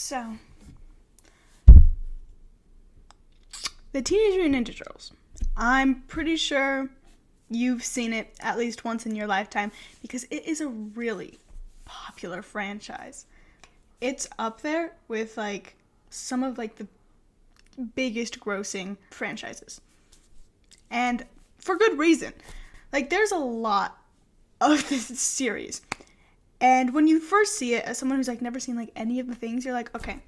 So, the Teenage Mutant Ninja Turtles. I'm pretty sure you've seen it at least once in your lifetime because it is a really popular franchise. It's up there with like some of like the biggest grossing franchises. And for good reason. Like there's a lot of this series. And when you first see it, as someone who's like never seen like any of the things, you're like, okay,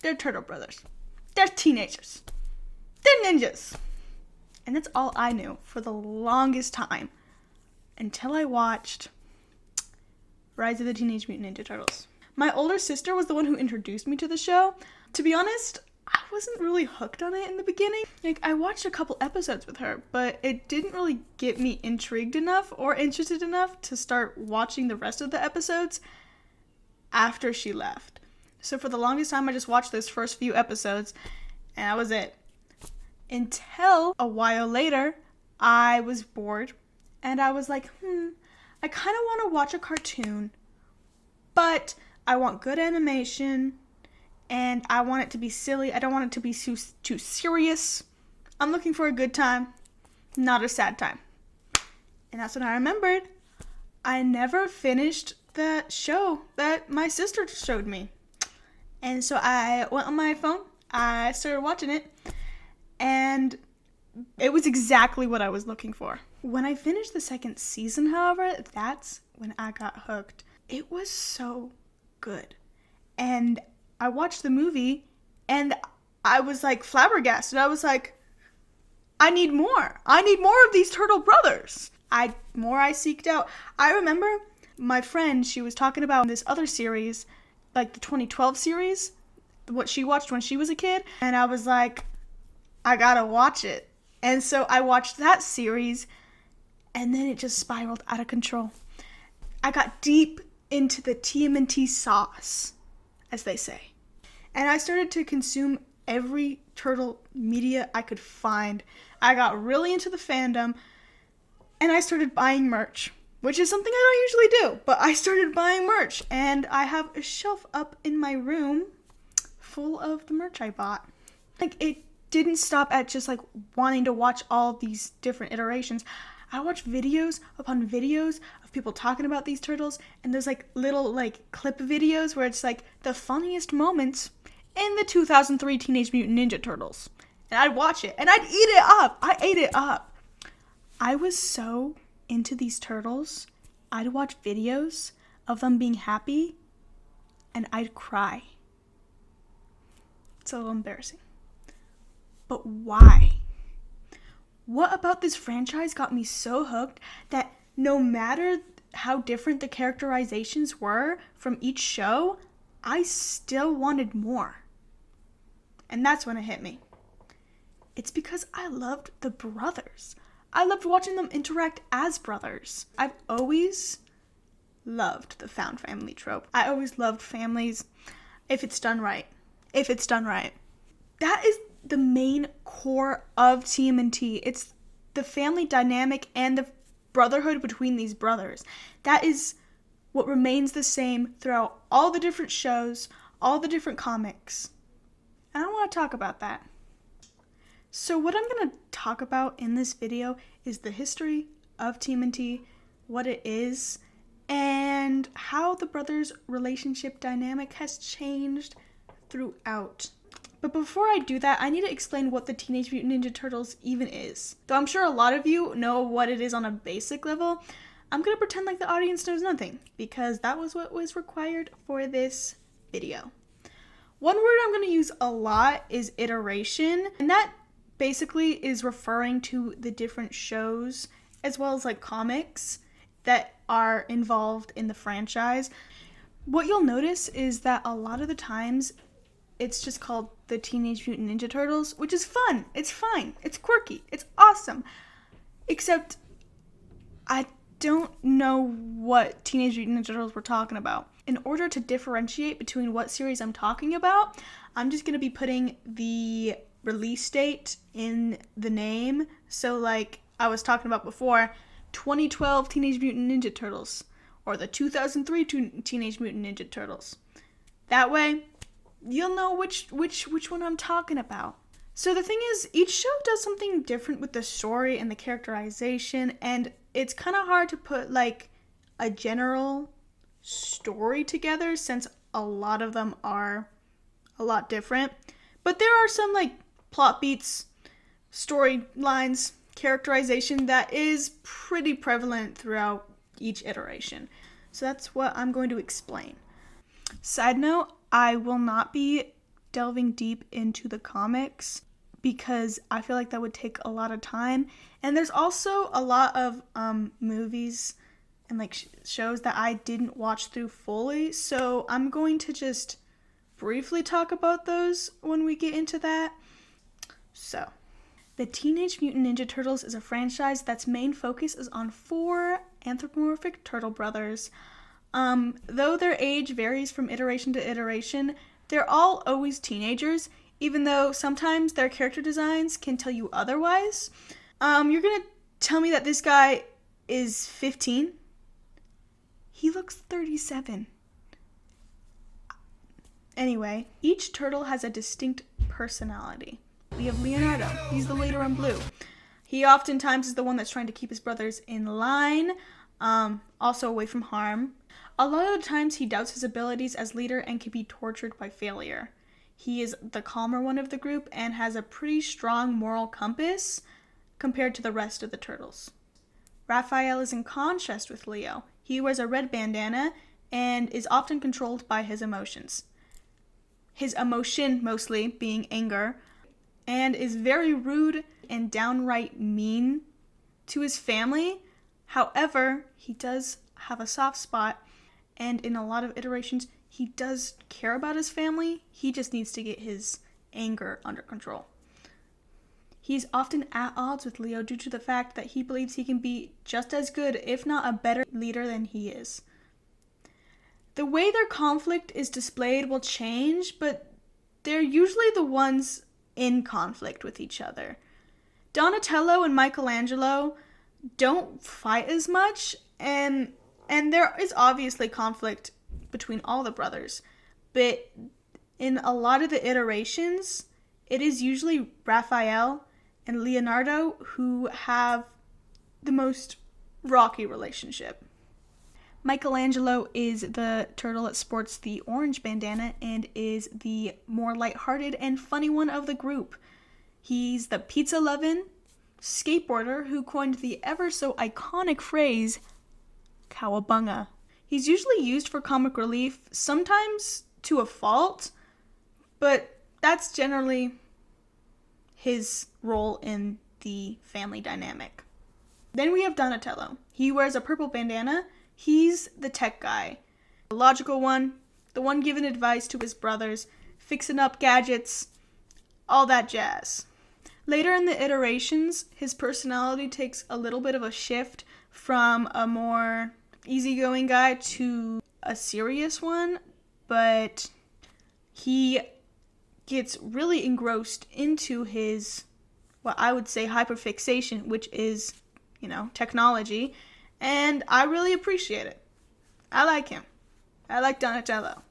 they're turtle brothers. They're teenagers. They're ninjas. And that's all I knew for the longest time until I watched Rise of the Teenage Mutant Ninja Turtles. My older sister was the one who introduced me to the show. To be honest, I wasn't really hooked on it in the beginning. Like, I watched a couple episodes with her, but it didn't really get me intrigued enough or interested enough to start watching the rest of the episodes after she left. So for the longest time, I just watched those first few episodes, and that was it. Until a while later, I was bored, and I was like, I kind of want to watch a cartoon, but I want good animation, and I want it to be silly. I don't want it to be too serious. I'm looking for a good time, not a sad time. And that's when I remembered I never finished that show that my sister showed me. And so I went on my phone, I started watching it, and it was exactly what I was looking for. When I finished the second season, however, that's when I got hooked. It was so good. And I watched the movie, and I was like flabbergasted. I was like, I need more. I need more of these turtle brothers. I seeked out. I remember my friend, she was talking about this other series, like the 2012 series, what she watched when she was a kid. And I was like, I gotta watch it. And so I watched that series, and then it just spiraled out of control. I got deep into the TMNT sauce, as they say. And I started to consume every turtle media I could find. I got really into the fandom, and I started buying merch, which is something I don't usually do, but I started buying merch, and I have a shelf up in my room full of the merch I bought. Like, it didn't stop at just like wanting to watch all these different iterations. I watched videos upon videos of people talking about these turtles, and there's like little like clip videos where it's like the funniest moments in the 2003 Teenage Mutant Ninja Turtles. And I'd watch it, and I'd eat it up. I ate it up. I was so into these turtles, I'd watch videos of them being happy, and I'd cry. It's a little embarrassing. But why? What about this franchise got me so hooked that no matter how different the characterizations were from each show, I still wanted more? And that's when it hit me. It's because I loved the brothers. I loved watching them interact as brothers. I've always loved the found family trope. I always loved families if it's done right. If it's done right. That is the main core of TMNT. It's the family dynamic and the brotherhood between these brothers. That is what remains the same throughout all the different shows, all the different comics. And I want to talk about that. So what I'm going to talk about in this video is the history of TMNT, what it is, and how the brothers' relationship dynamic has changed throughout. But before I do that, I need to explain what the Teenage Mutant Ninja Turtles even is. Though I'm sure a lot of you know what it is on a basic level, I'm going to pretend like the audience knows nothing, because that was what was required for this video. One word I'm going to use a lot is iteration, and that basically is referring to the different shows, as well as like comics, that are involved in the franchise. What you'll notice is that a lot of the times, it's just called the Teenage Mutant Ninja Turtles, which is fun. It's fine. It's quirky. It's awesome. Except, I don't know what Teenage Mutant Ninja Turtles we're talking about. In order to differentiate between what series I'm talking about, I'm just going to be putting the release date in the name. So like I was talking about before, 2012 Teenage Mutant Ninja Turtles, or the 2003 Teenage Mutant Ninja Turtles. That way, you'll know which one I'm talking about. So the thing is, each show does something different with the story and the characterization, and it's kind of hard to put like a general story together since a lot of them are a lot different. But there are some like plot beats, storylines, characterization that is pretty prevalent throughout each iteration. So that's what I'm going to explain. Side note, I will not be delving deep into the comics because I feel like that would take a lot of time. And there's also a lot of movies and like shows that I didn't watch through fully. So I'm going to just briefly talk about those when we get into that. So, the Teenage Mutant Ninja Turtles is a franchise that's main focus is on 4 anthropomorphic turtle brothers. Though their age varies from iteration to iteration, they're all always teenagers, even though sometimes their character designs can tell you otherwise. You're gonna tell me that this guy is 15? He looks 37. Anyway, each turtle has a distinct personality. We have Leonardo. He's the leader in blue. He oftentimes is the one that's trying to keep his brothers in line, also away from harm. A lot of the times he doubts his abilities as leader and can be tortured by failure. He is the calmer one of the group and has a pretty strong moral compass compared to the rest of the turtles. Raphael is in contrast with Leo. He wears a red bandana and is often controlled by his emotions. His emotion mostly being anger, and is very rude and downright mean to his family. However, he does have a soft spot, and in a lot of iterations, he does care about his family. He just needs to get his anger under control. He's often at odds with Leo due to the fact that he believes he can be just as good, if not a better leader than he is. The way their conflict is displayed will change, but they're usually the ones in conflict with each other. Donatello and Michelangelo don't fight as much, and there is obviously conflict between all the brothers, but in a lot of the iterations, it is usually Raphael and Leonardo who have the most rocky relationship. Michelangelo is the turtle that sports the orange bandana and is the more lighthearted and funny one of the group. He's the pizza-loving skateboarder who coined the ever so iconic phrase, cowabunga. He's usually used for comic relief, sometimes to a fault, but that's generally his role in the family dynamic. Then we have Donatello. He wears a purple bandana. He's the tech guy, the logical one, the one giving advice to his brothers, fixing up gadgets, all that jazz. Later in the iterations, his personality takes a little bit of a shift from a more easygoing guy to a serious one, but he gets really engrossed into his, what I would say, hyperfixation, which is, technology. And I really appreciate it. I like him. I like Donatello.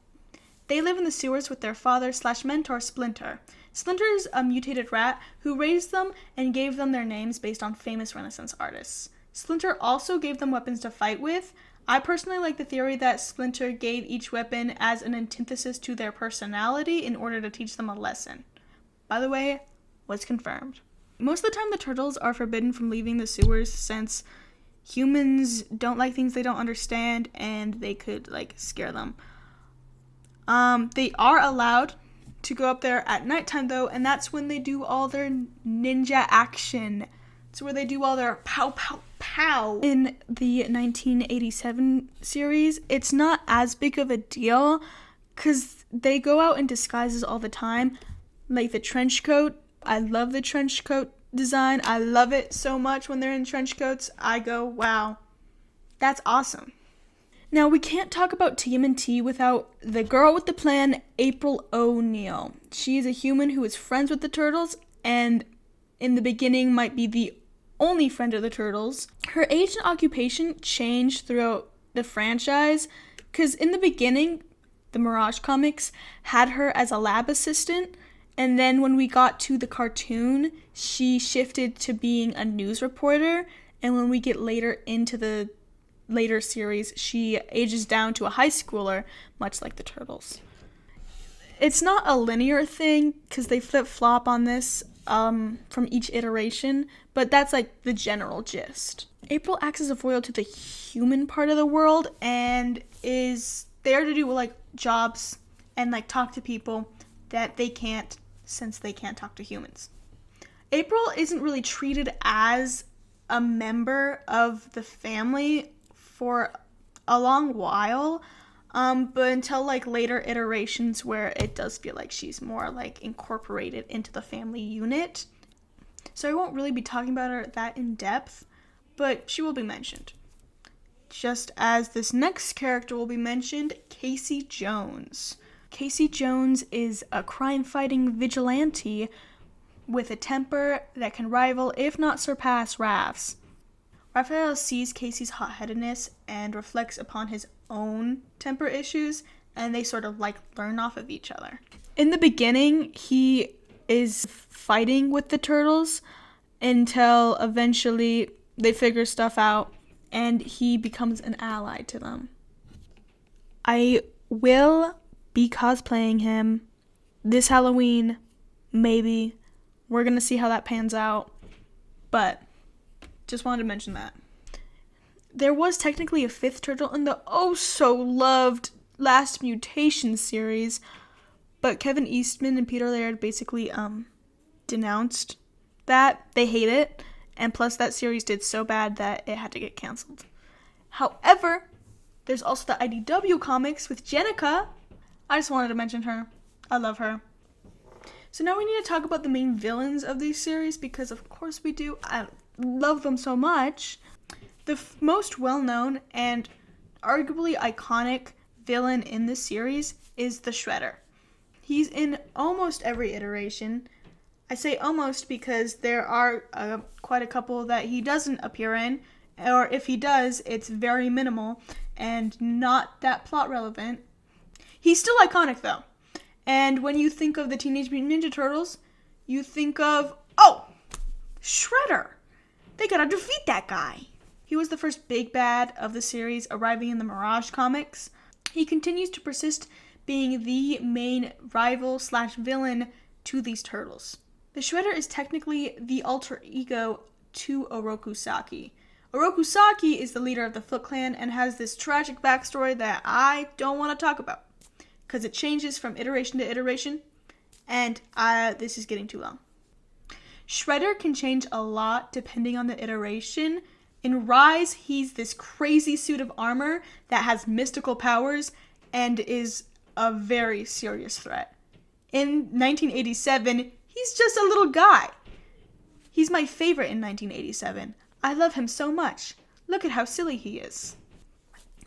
They live in the sewers with their father/mentor, Splinter. Splinter is a mutated rat who raised them and gave them their names based on famous Renaissance artists. Splinter also gave them weapons to fight with. I personally like the theory that Splinter gave each weapon as an antithesis to their personality in order to teach them a lesson. By the way, was confirmed. Most of the time the turtles are forbidden from leaving the sewers since humans don't like things they don't understand, and they could, scare them. They are allowed to go up there at nighttime, though, and that's when they do all their ninja action. It's where they do all their pow, pow, pow. In the 1987 series, it's not as big of a deal, because they go out in disguises all the time. Like the trench coat. I love the trench coat design. I love it so much when they're in trench coats. I go, wow, that's awesome. Now, we can't talk about TMNT without the girl with the plan, April O'Neil. She is a human who is friends with the turtles, and in the beginning might be the only friend of the turtles. Her age and occupation changed throughout the franchise, because in the beginning, the Mirage comics, had her as a lab assistant. And then when we got to the cartoon, she shifted to being a news reporter. And when we get later into the later series, she ages down to a high schooler, much like the Turtles. It's not a linear thing because they flip-flop on this from each iteration, but that's like the general gist. April acts as a foil to the human part of the world and is there to do like jobs and like talk to people that they can't, since they can't talk to humans. April isn't really treated as a member of the family for a long while, but until like later iterations where it does feel like she's more like incorporated into the family unit. So I won't really be talking about her that in depth, but she will be mentioned. Just as this next character will be mentioned, Casey Jones. Casey Jones is a crime-fighting vigilante with a temper that can rival, if not surpass, Raph's. Raphael sees Casey's hot-headedness and reflects upon his own temper issues, and they sort of like learn off of each other. In the beginning, he is fighting with the Turtles until eventually they figure stuff out and he becomes an ally to them. I will be cosplaying him this Halloween, maybe. We're gonna see how that pans out, but just wanted to mention that. There was technically a fifth turtle in the oh-so-loved Last Mutation series, but Kevin Eastman and Peter Laird basically denounced that. They hate it, and plus that series did so bad that it had to get canceled. However, there's also the IDW comics with Jenica. I just wanted to mention her. I love her. So now we need to talk about the main villains of these series, because of course we do. I love them so much. The most well-known and arguably iconic villain in this series is the Shredder. He's in almost every iteration. I say almost because there are quite a couple that he doesn't appear in, or if he does, it's very minimal and not that plot relevant. He's still iconic though. And when you think of the Teenage Mutant Ninja Turtles, you think of, oh, Shredder. They gotta defeat that guy. He was the first big bad of the series, arriving in the Mirage comics. He continues to persist being the main rival/villain to these turtles. The Shredder is technically the alter ego to Oroku Saki. Oroku Saki is the leader of the Foot Clan and has this tragic backstory that I don't want to talk about, because it changes from iteration to iteration, and this is getting too long. Shredder can change a lot depending on the iteration. In Rise, he's this crazy suit of armor that has mystical powers and is a very serious threat. In 1987, he's just a little guy. He's my favorite in 1987. I love him so much. Look at how silly he is.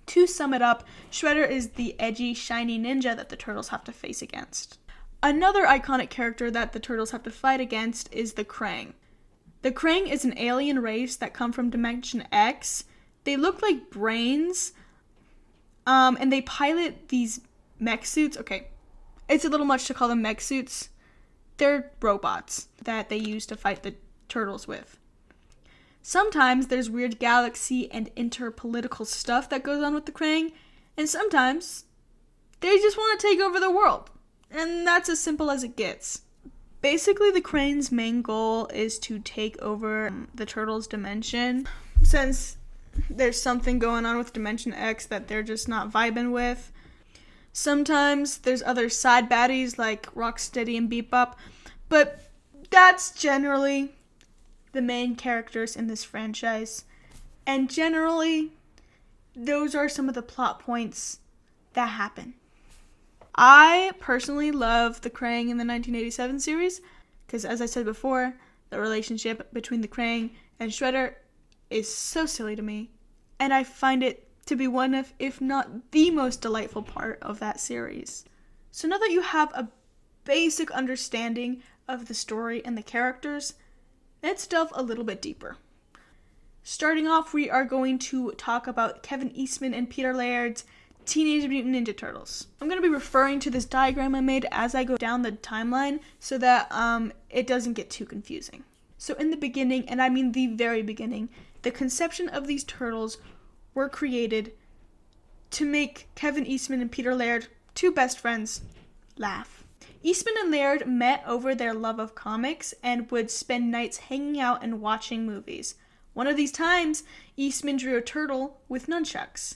To sum it up, Shredder is the edgy, shiny ninja that the Turtles have to face against. Another iconic character that the Turtles have to fight against is the Krang. The Krang is an alien race that come from Dimension X. They look like brains, and they pilot these mech suits. Okay, it's a little much to call them mech suits. They're robots that they use to fight the Turtles with. Sometimes there's weird galaxy and interpolitical stuff that goes on with the Krang, and sometimes they just want to take over the world. And that's as simple as it gets. Basically, the Krang's main goal is to take over the Turtles' dimension, since there's something going on with Dimension X that they're just not vibing with. Sometimes there's other side baddies like Rocksteady and Bebop, but that's generally the main characters in this franchise. And generally, those are some of the plot points that happen. I personally love the Krang in the 1987 series because, as I said before, the relationship between the Krang and Shredder is so silly to me, and I find it to be one of, if not the most delightful part of that series. So now that you have a basic understanding of the story and the characters, let's delve a little bit deeper. Starting off, we are going to talk about Kevin Eastman and Peter Laird's Teenage Mutant Ninja Turtles. I'm going to be referring to this diagram I made as I go down the timeline so that it doesn't get too confusing. So in the beginning, and I mean the very beginning, the conception of these turtles were created to make Kevin Eastman and Peter Laird, two best friends, laugh. Eastman and Laird met over their love of comics and would spend nights hanging out and watching movies. One of these times, Eastman drew a turtle with nunchucks.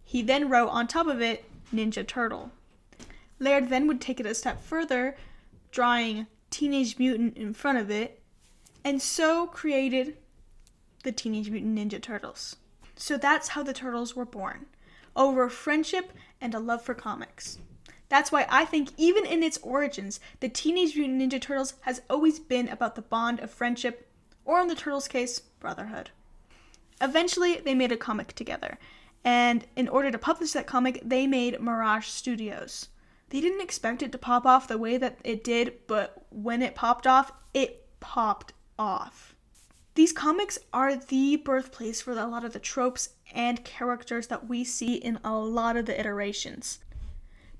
He then wrote on top of it, Ninja Turtle. Laird then would take it a step further, drawing Teenage Mutant in front of it, and so created the Teenage Mutant Ninja Turtles. So that's how the Turtles were born, over friendship and a love for comics. That's why I think even in its origins, the Teenage Mutant Ninja Turtles has always been about the bond of friendship, or in the Turtles' case, brotherhood. Eventually, they made a comic together, and in order to publish that comic, they made Mirage Studios. They didn't expect it to pop off the way that it did, but when it popped off, it popped off. These comics are the birthplace for a lot of the tropes and characters that we see in a lot of the iterations.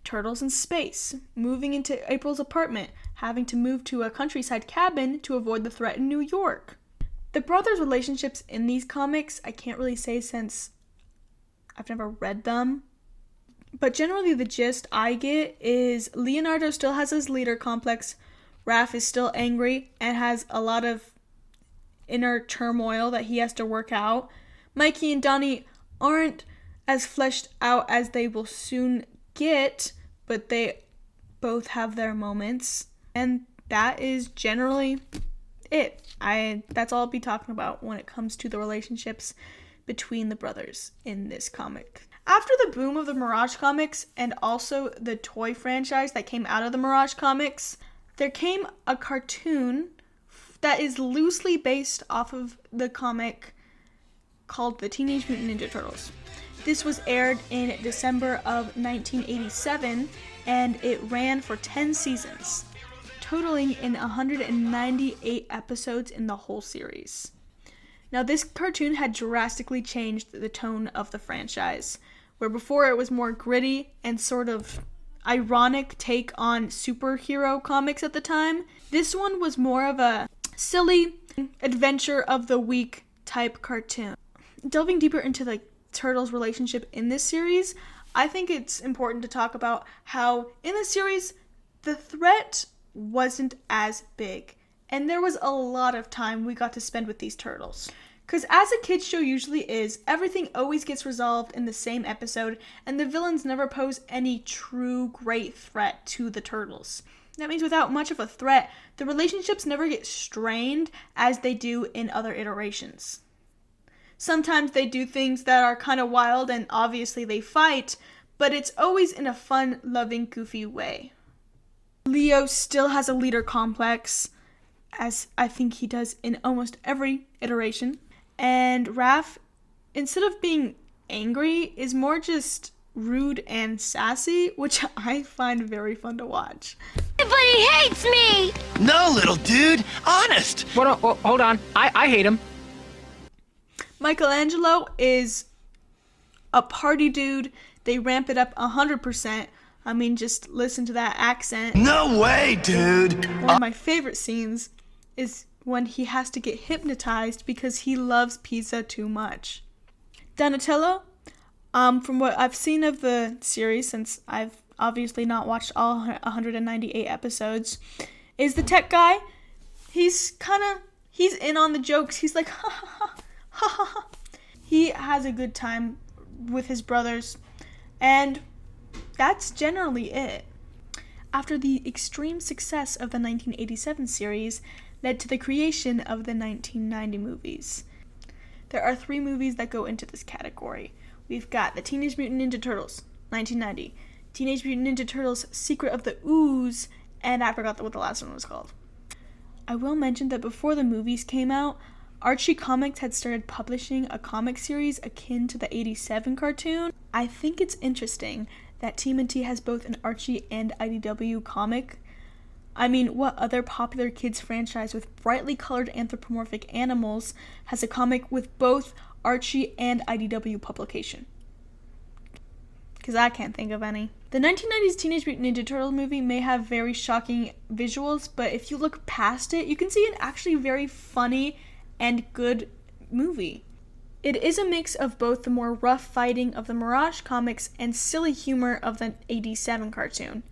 Turtles in space, moving into April's apartment, having to move to a countryside cabin to avoid the threat in New York. The brothers' relationships in these comics, I can't really say since I've never read them, but generally the gist I get is Leonardo still has his leader complex, Raph is still angry and has a lot of inner turmoil that he has to work out. Mikey and Donnie aren't as fleshed out as they will soon get, but they both have their moments, and that is generally it. That's all I'll be talking about when it comes to the relationships between the brothers in this comic. After the boom of the Mirage comics and also the toy franchise that came out of the Mirage comics, there came a cartoon that is loosely based off of the comic called the Teenage Mutant Ninja Turtles. This was aired in December of 1987, and it ran for 10 seasons, totaling in 198 episodes in the whole series. Now, this cartoon had drastically changed the tone of the franchise, where before it was more gritty and sort of ironic take on superhero comics at the time. This one was more of a silly adventure of the week type cartoon. Delving deeper into the Turtles' relationship in this series, I think it's important to talk about how in this series the threat wasn't as big, and there was a lot of time we got to spend with these turtles. Because as a kid's show usually is, everything always gets resolved in the same episode, and the villains never pose any true great threat to the turtles. That means without much of a threat, the relationships never get strained as they do in other iterations. Sometimes they do things that are kind of wild and obviously they fight, but it's always in a fun, loving, goofy way. Leo still has a leader complex, as I think he does in almost every iteration. And Raph, instead of being angry, is more just rude and sassy, which I find very fun to watch. Everybody hates me! No, little dude, honest! Hold on, I hate him. Michelangelo is a party dude. They ramp it up 100%. I mean, just listen to that accent. No way, dude! One of my favorite scenes is when he has to get hypnotized because he loves pizza too much. Donatello, from what I've seen of the series, since I've obviously not watched all 198 episodes, is the tech guy. He's in on the jokes. He's like, ha ha ha, ha ha ha. He has a good time with his brothers, and that's generally it. After the extreme success of the 1987 series led to the creation of the 1990 movies. There are 3 movies that go into this category. We've got the Teenage Mutant Ninja Turtles, 1990, Teenage Mutant Ninja Turtles, Secret of the Ooze, and I forgot what the last one was called. I will mention that before the movies came out, Archie Comics had started publishing a comic series akin to the 87 cartoon. I think it's interesting that TMNT has both an Archie and IDW comic. I mean, what other popular kids franchise with brightly colored anthropomorphic animals has a comic with both Archie and IDW publication? because I can't think of any. The 1990s Teenage Mutant Ninja Turtles movie may have very shocking visuals, but if you look past it, you can see an actually very funny and good movie. It is a mix of both the more rough fighting of the Mirage comics and silly humor of the 87 cartoon.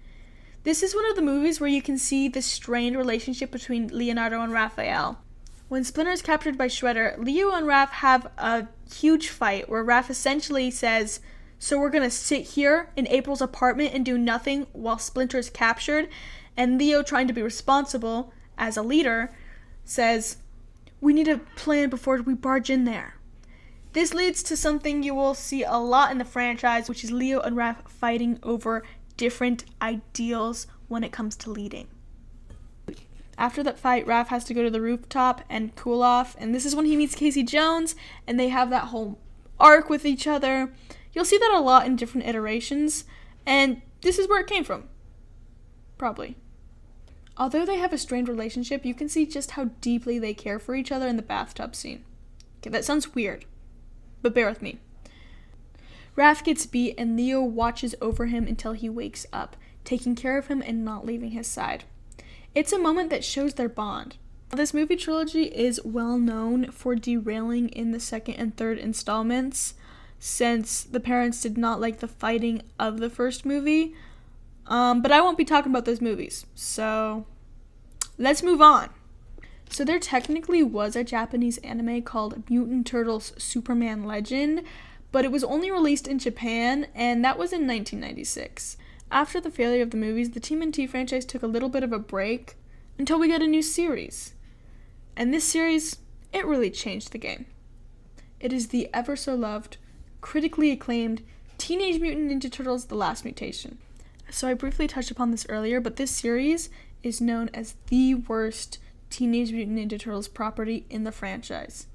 This is one of the movies where you can see the strained relationship between Leonardo and Raphael. When Splinter is captured by Shredder, Leo and Raph have a huge fight where Raph essentially says, "So we're gonna sit here in April's apartment and do nothing while Splinter is captured?" And Leo, trying to be responsible as a leader, says, "We need a plan before we barge in there." This leads to something you will see a lot in the franchise, which is Leo and Raph fighting over different ideals when it comes to leading. After that fight, Raph has to go to the rooftop and cool off, and this is when he meets Casey Jones, and they have that whole arc with each other. You'll see that a lot in different iterations, and this is where it came from. Probably. Although they have a strained relationship, you can see just how deeply they care for each other in the bathtub scene. Okay, that sounds weird, but bear with me. Raph gets beat, and Leo watches over him until he wakes up, taking care of him and not leaving his side. It's a moment that shows their bond. This movie trilogy is well known for derailing in the second and third installments, since the parents did not like the fighting of the first movie. But I won't be talking about those movies, so let's move on. So there technically was a Japanese anime called Mutant Turtles Superman Legend, but it was only released in Japan, and that was in 1996. After the failure of the movies, the TMNT franchise took a little bit of a break until we got a new series. And this series, it really changed the game. It is the ever so loved, critically acclaimed Teenage Mutant Ninja Turtles: The Last Mutation. So I briefly touched upon this earlier, but this series is known as the worst Teenage Mutant Ninja Turtles property in the franchise.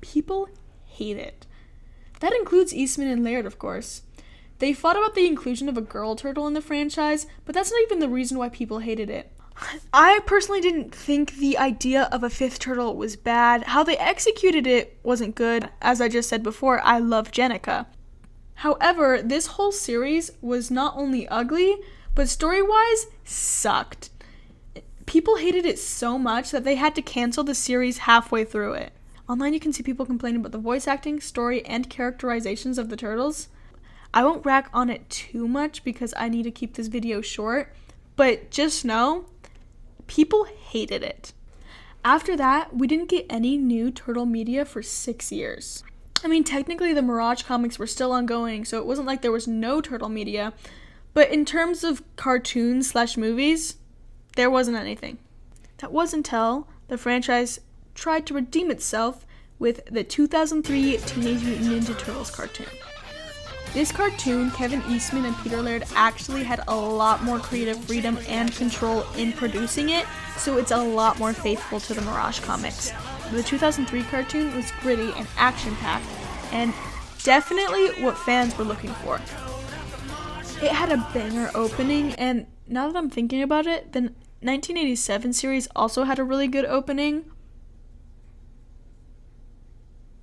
People hate it. That includes Eastman and Laird, of course. They fought about the inclusion of a girl turtle in the franchise, but that's not even the reason why people hated it. I personally didn't think the idea of a fifth turtle was bad. How they executed it wasn't good. As I just said before, I love Jenica. However, this whole series was not only ugly, but story-wise, sucked. People hated it so much that they had to cancel the series halfway through it. Online you can see people complaining about the voice acting, story, and characterizations of the turtles. I won't rack on it too much because I need to keep this video short, but just know, people hated it. After that, we didn't get any new turtle media for 6 years. I mean, technically the Mirage comics were still ongoing, so it wasn't like there was no turtle media, but in terms of cartoons/movies, there wasn't anything. That was until the franchise tried to redeem itself with the 2003 Teenage Mutant Ninja Turtles cartoon. This cartoon, Kevin Eastman and Peter Laird actually had a lot more creative freedom and control in producing it, so it's a lot more faithful to the Mirage comics. The 2003 cartoon was gritty and action-packed, and definitely what fans were looking for. It had a banger opening, and now that I'm thinking about it, the 1987 series also had a really good opening.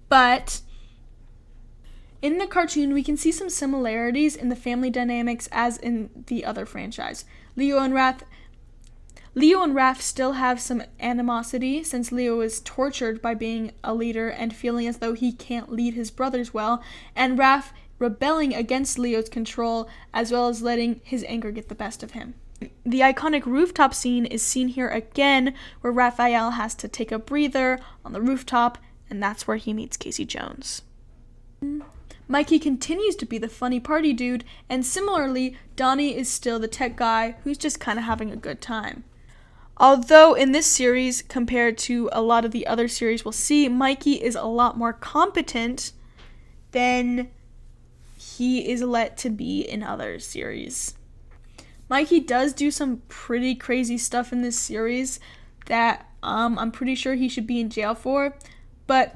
But in the cartoon, we can see some similarities in the family dynamics as in the other franchise. Leo and Raph still have some animosity since Leo is tortured by being a leader and feeling as though he can't lead his brothers well, and Raph rebelling against Leo's control as well as letting his anger get the best of him. The iconic rooftop scene is seen here again, where Raphael has to take a breather on the rooftop, and that's where he meets Casey Jones. Mikey continues to be the funny party dude, and similarly, Donnie is still the tech guy who's just kind of having a good time. Although in this series, compared to a lot of the other series we'll see, Mikey is a lot more competent than he is let to be in other series. Mikey does do some pretty crazy stuff in this series that I'm pretty sure he should be in jail for, but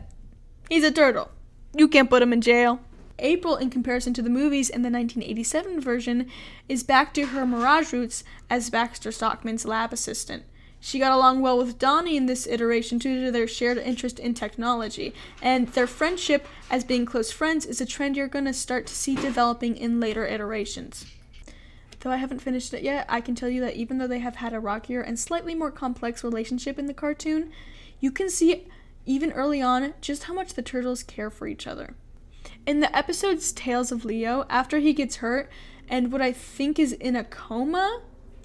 he's a turtle. You can't put him in jail. April, in comparison to the movies in the 1987 version, is back to her Mirage roots as Baxter Stockman's lab assistant. She got along well with Donnie in this iteration due to their shared interest in technology, and their friendship as being close friends is a trend you're going to start to see developing in later iterations. Though I haven't finished it yet, I can tell you that even though they have had a rockier and slightly more complex relationship in the cartoon, you can see even early on just how much the turtles care for each other. In the episode's Tales of Leo, after he gets hurt and what I think is in a coma,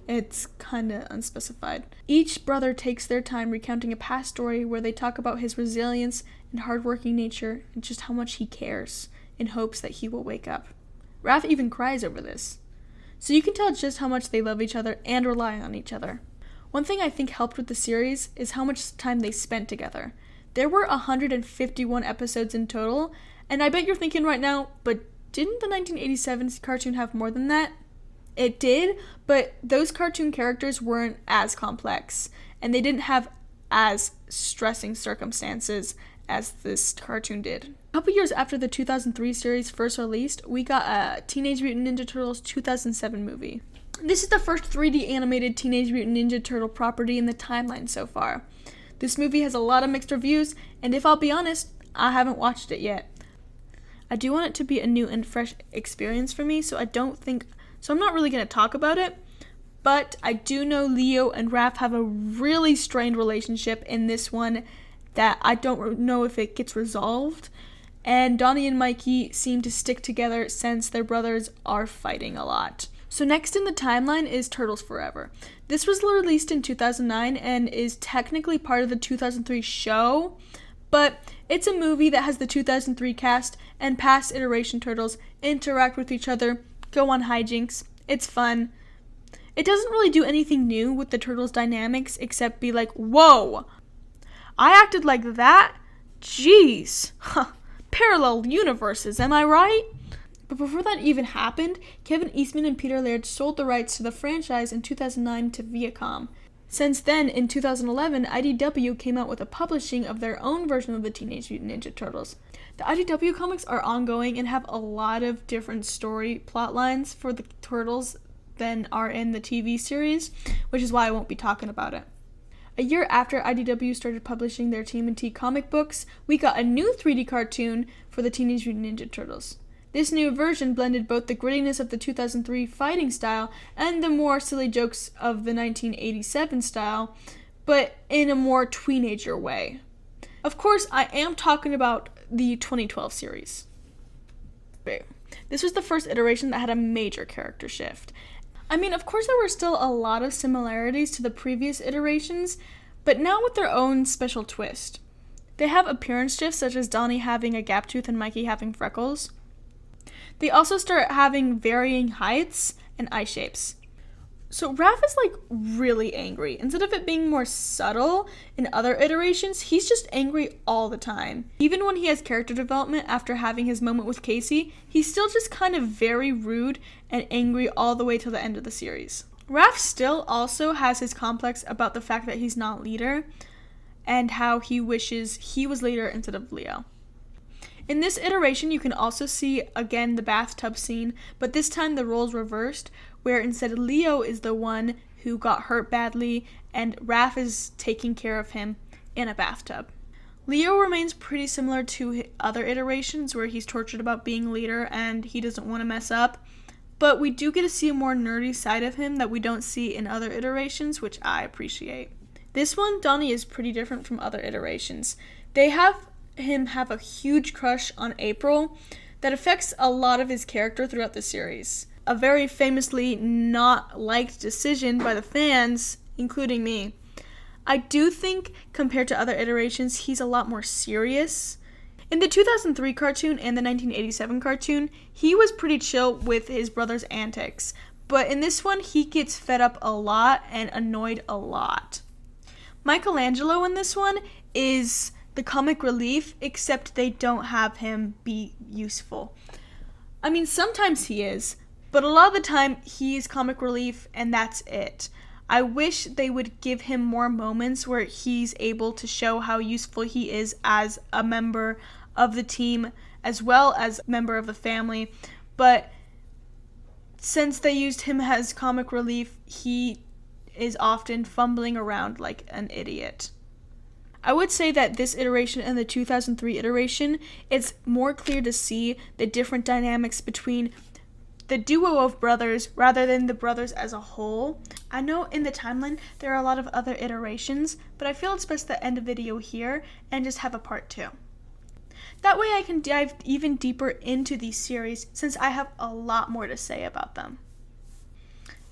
it's kinda unspecified, each brother takes their time recounting a past story where they talk about his resilience and hardworking nature and just how much he cares in hopes that he will wake up. Raph even cries over this. So you can tell just how much they love each other and rely on each other. One thing I think helped with the series is how much time they spent together. There were 151 episodes in total, and I bet you're thinking right now, but didn't the 1987 cartoon have more than that? It did, but those cartoon characters weren't as complex, and they didn't have as stressing circumstances as this cartoon did. A couple years after the 2003 series first released, we got a Teenage Mutant Ninja Turtles 2007 movie. This is the first 3D animated Teenage Mutant Ninja Turtle property in the timeline so far. This movie has a lot of mixed reviews, and if I'll be honest, I haven't watched it yet. I do want it to be a new and fresh experience for me, so I'm not really going to talk about it, but I do know Leo and Raph have a really strained relationship in this one that I don't know if it gets resolved, and Donnie and Mikey seem to stick together since their brothers are fighting a lot. So next in the timeline is Turtles Forever. This was released in 2009 and is technically part of the 2003 show, but it's a movie that has the 2003 cast and past iteration Turtles interact with each other, go on hijinks. It's fun. It doesn't really do anything new with the Turtles' dynamics except be like, whoa, I acted like that? Jeez. Huh. Parallel universes, am I right? But before that even happened, Kevin Eastman and Peter Laird sold the rights to the franchise in 2009 to Viacom. Since then, in 2011, IDW came out with a publishing of their own version of the Teenage Mutant Ninja Turtles. The IDW comics are ongoing and have a lot of different story plot lines for the Turtles than are in the TV series, which is why I won't be talking about it. A year after IDW started publishing their TMNT comic books, we got a new 3D cartoon for the Teenage Mutant Ninja Turtles. This new version blended both the grittiness of the 2003 fighting style and the more silly jokes of the 1987 style, but in a more teenager way. Of course, I am talking about the 2012 series. This was the first iteration that had a major character shift. I mean, of course there were still a lot of similarities to the previous iterations, but now with their own special twist. They have appearance shifts such as Donnie having a gap tooth and Mikey having freckles. They also start having varying heights and eye shapes. So Raph is really angry. Instead of it being more subtle in other iterations, he's just angry all the time. Even when he has character development after having his moment with Casey, he's still just kind of very rude and angry all the way till the end of the series. Raph still also has his complex about the fact that he's not leader and how he wishes he was leader instead of Leo. In this iteration, you can also see, again, the bathtub scene, but this time the roles reversed, where instead Leo is the one who got hurt badly, and Raph is taking care of him in a bathtub. Leo remains pretty similar to other iterations, where he's tortured about being leader and he doesn't want to mess up, but we do get to see a more nerdy side of him that we don't see in other iterations, which I appreciate. This one, Donnie is pretty different from other iterations. They have him have a huge crush on April that affects a lot of his character throughout the series. A very famously not liked decision by the fans, including me. I do think, compared to other iterations, he's a lot more serious. In the 2003 cartoon and the 1987 cartoon, he was pretty chill with his brother's antics, but in this one, he gets fed up a lot and annoyed a lot. Michelangelo in this one is the comic relief, except they don't have him be useful. I mean, sometimes he is, but a lot of the time he's comic relief and that's it. I wish they would give him more moments where he's able to show how useful he is as a member of the team as well as a member of the family, but since they used him as comic relief, he is often fumbling around like an idiot. I would say that this iteration and the 2003 iteration, it's more clear to see the different dynamics between the duo of brothers rather than the brothers as a whole. I know in the timeline there are a lot of other iterations, but I feel it's best to end the video here and just have a part 2. That way I can dive even deeper into these series since I have a lot more to say about them.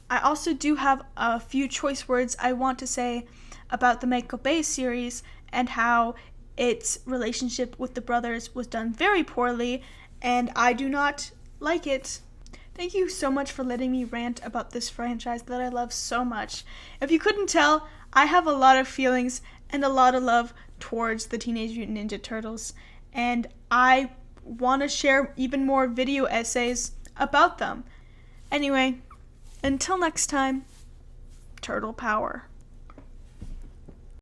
I also do have a few choice words I want to say about the Michael Bay series and how its relationship with the brothers was done very poorly, and I do not like it. Thank you so much for letting me rant about this franchise that I love so much. If you couldn't tell, I have a lot of feelings and a lot of love towards the Teenage Mutant Ninja Turtles, and I want to share even more video essays about them. Anyway, until next time, Turtle Power.